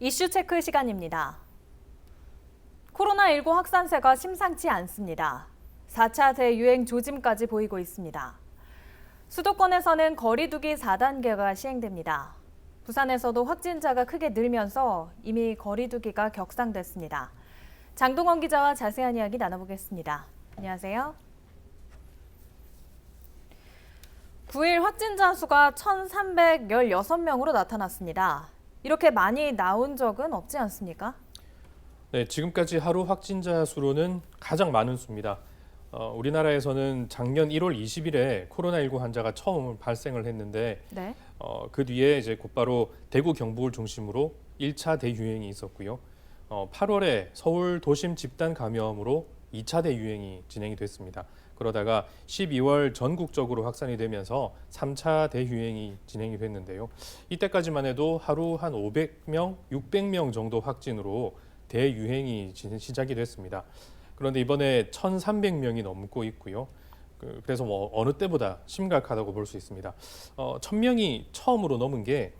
이슈 체크 시간입니다. 코로나19 확산세가 심상치 않습니다. 4차 대유행 조짐까지 보이고 있습니다. 수도권에서는 거리두기 4단계가 시행됩니다. 부산에서도 확진자가 크게 늘면서 이미 거리두기가 격상됐습니다. 장동원 기자와 자세한 이야기 나눠보겠습니다. 안녕하세요. 9일 확진자 수가 1,316명으로 나타났습니다. 이렇게 많이 나온 적은 없지 않습니까? 네, 지금까지 하루 확진자 수로는 가장 많은 수입니다. 우리나라에서는 작년 1월 20일에 코로나19 환자가 처음 발생을 했는데 네. 그 뒤에 이제 곧바로 대구 경북을 중심으로 1차 대유행이 있었고요. 8월에 서울 도심 집단 감염으로 2차 대유행이 진행이 됐습니다. 그러다가 12월 전국적으로 확산이 되면서 3차 대유행이 진행이 됐는데요. 이때까지만 해도 하루 한 500명, 600명 정도 확진으로 대유행이 시작이 됐습니다. 그런데 이번에 1,300명이 넘고 있고요. 그래서 어느 때보다 심각하다고 볼 수 있습니다. 1,000명이 처음으로 넘은 게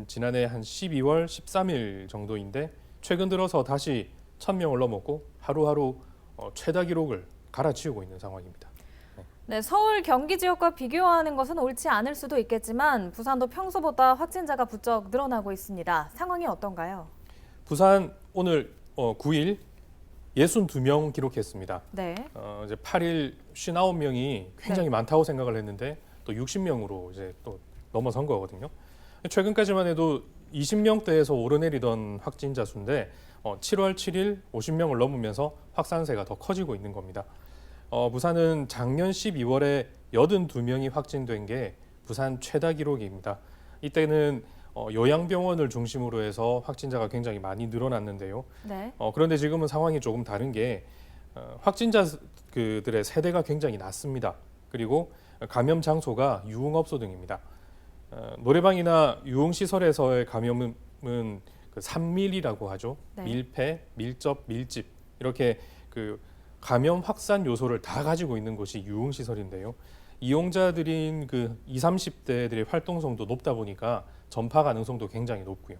지난해 한 12월 13일 정도인데 최근 들어서 다시 1,000명을 넘었고 하루하루 최다 기록을 갈아치우고 있는 상황입니다. 네, 서울, 경기 지역과 비교하는 것은 옳지 않을 수도 있겠지만 부산도 평소보다 확진자가 부쩍 늘어나고 있습니다. 상황이 어떤가요? 부산 오늘 9일 62명 기록했습니다. 네. 이제 8일 59명이 굉장히 많다고 생각을 했는데 또 60명으로 이제 또 넘어선 거거든요. 최근까지만 해도 20명대에서 오르내리던 확진자 수인데 7월 7일 50명을 넘으면서 확산세가 더 커지고 있는 겁니다. 부산은 작년 12월에 82명이 확진된 게 부산 최다 기록입니다. 이때는 요양병원을 중심으로 해서 확진자가 굉장히 많이 늘어났는데요. 네. 그런데 지금은 상황이 조금 다른 게 확진자들의 세대가 굉장히 낮습니다. 그리고 감염 장소가 유흥업소 등입니다. 노래방이나 유흥시설에서의 감염은 그 산밀이라고 하죠. 네. 밀폐, 밀접, 밀집 이렇게 그 감염 확산 요소를 다 가지고 있는 곳이 유흥시설인데요. 이용자들인 그 20, 30대들의 활동성도 높다 보니까 전파 가능성도 굉장히 높고요.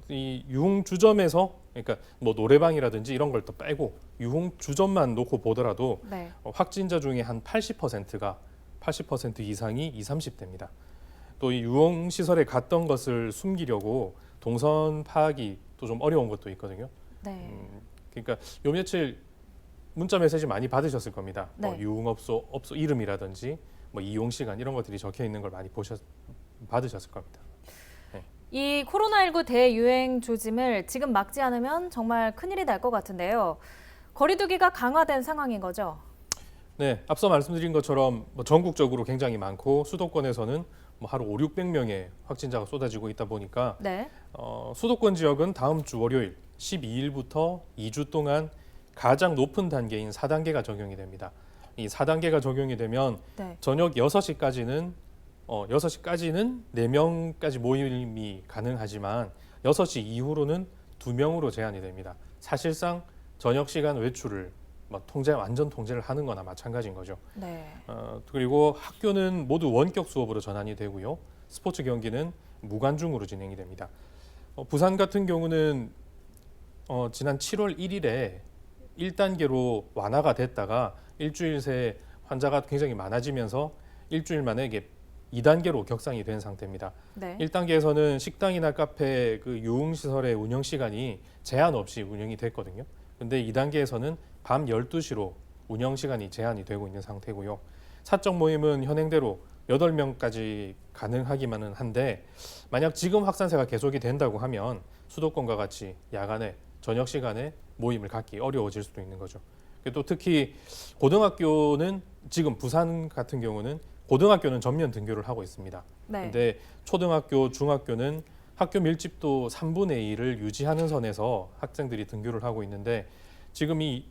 이 유흥 주점에서 그러니까 뭐 노래방이라든지 이런 걸 또 빼고 유흥 주점만 놓고 보더라도 네. 확진자 중에 한 80% 이상이 20, 30대입니다. 또 이 유흥 시설에 갔던 것을 숨기려고 동선 파악이 또 좀 어려운 것도 있거든요. 네. 그러니까 요 며칠 문자 메시지 많이 받으셨을 겁니다. 네. 유흥업소 업소 이름이라든지 뭐 이용 시간 이런 것들이 적혀 있는 걸 많이 받으셨을 겁니다. 이 코로나19 대유행 조짐을 지금 막지 않으면 정말 큰일이 날 것 같은데요. 거리두기가 강화된 상황인 거죠? 네, 앞서 말씀드린 것처럼 뭐 전국적으로 굉장히 많고 수도권에서는 뭐 하루 5, 600명의 확진자가 쏟아지고 있다 보니까 네. 수도권 지역은 다음 주 월요일 12일부터 2주 동안 가장 높은 단계인 4단계가 적용이 됩니다. 이 4단계가 적용이 되면 네. 저녁 6시까지는 4명까지 모임이 가능하지만 6시 이후로는 2명으로 제한이 됩니다. 사실상 저녁 시간 외출을 완전 통제를 하는 거나 마찬가지인 거죠. 네. 그리고 학교는 모두 원격 수업으로 전환이 되고요. 스포츠 경기는 무관중으로 진행이 됩니다. 부산 같은 경우는 지난 7월 1일에 1단계로 완화가 됐다가 일주일 새 환자가 굉장히 많아지면서 일주일 만에 이게 2단계로 격상이 된 상태입니다. 네. 1단계에서는 식당이나 카페 그 유흥시설의 운영 시간이 제한 없이 운영이 됐거든요. 근데 2단계에서는 밤 12시로 운영 시간이 제한이 되고 있는 상태고요. 사적 모임은 현행대로 8명까지 가능하기만은 한데 만약 지금 확산세가 계속이 된다고 하면 수도권과 같이 야간에 저녁 시간에 모임을 갖기 어려워질 수도 있는 거죠. 또 특히 고등학교는 지금 부산 같은 경우는 고등학교는 전면 등교를 하고 있습니다. 네. 근데 초등학교, 중학교는 학교 밀집도 3분의 1을 유지하는 선에서 학생들이 등교를 하고 있는데 지금 이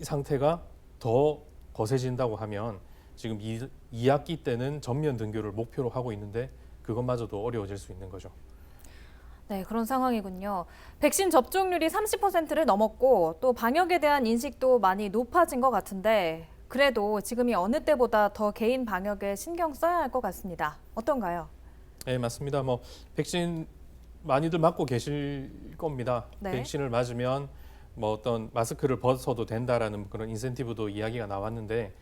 상태가 더 거세진다고 하면 지금 2학기 때는 전면 등교를 목표로 하고 있는데 그것마저도 어려워질 수 있는 거죠. 네, 그런 상황이군요. 백신 접종률이 30%를 넘었고 또 방역에 대한 인식도 많이 높아진 것 같은데 그래도 지금이 어느 때보다 더 개인 방역에 신경 써야 할 것 같습니다. 어떤가요? 네, 맞습니다. 백신 많이들 맞고 계실 겁니다. 네. 백신을 맞으면 뭐 어떤 마스크를 벗어도 된다라는 그런 인센티브도 이야기가 나왔는데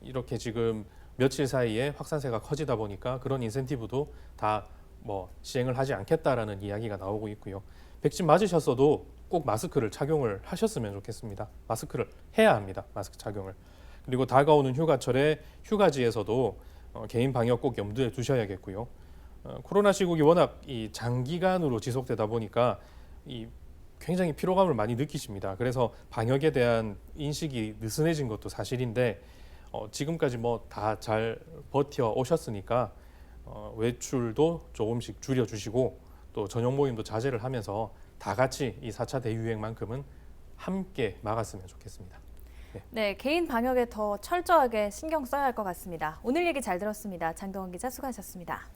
이렇게 지금 며칠 사이에 확산세가 커지다 보니까 그런 인센티브도 다 뭐 시행을 하지 않겠다라는 이야기가 나오고 있고요. 백신 맞으셨어도 꼭 마스크를 착용을 하셨으면 좋겠습니다. 마스크를 해야 합니다. 마스크 착용을. 그리고 다가오는 휴가철에 휴가지에서도 개인 방역 꼭 염두에 두셔야겠고요. 코로나 시국이 워낙 이 장기간으로 지속되다 보니까 이 굉장히 피로감을 많이 느끼십니다. 그래서 방역에 대한 인식이 느슨해진 것도 사실인데 지금까지 뭐 다 잘 버텨 오셨으니까 외출도 조금씩 줄여주시고 또 저녁 모임도 자제를 하면서 다 같이 이 4차 대유행만큼은 함께 막았으면 좋겠습니다. 네, 개인 방역에 더 철저하게 신경 써야 할 것 같습니다. 오늘 얘기 잘 들었습니다. 장동원 기자 수고하셨습니다.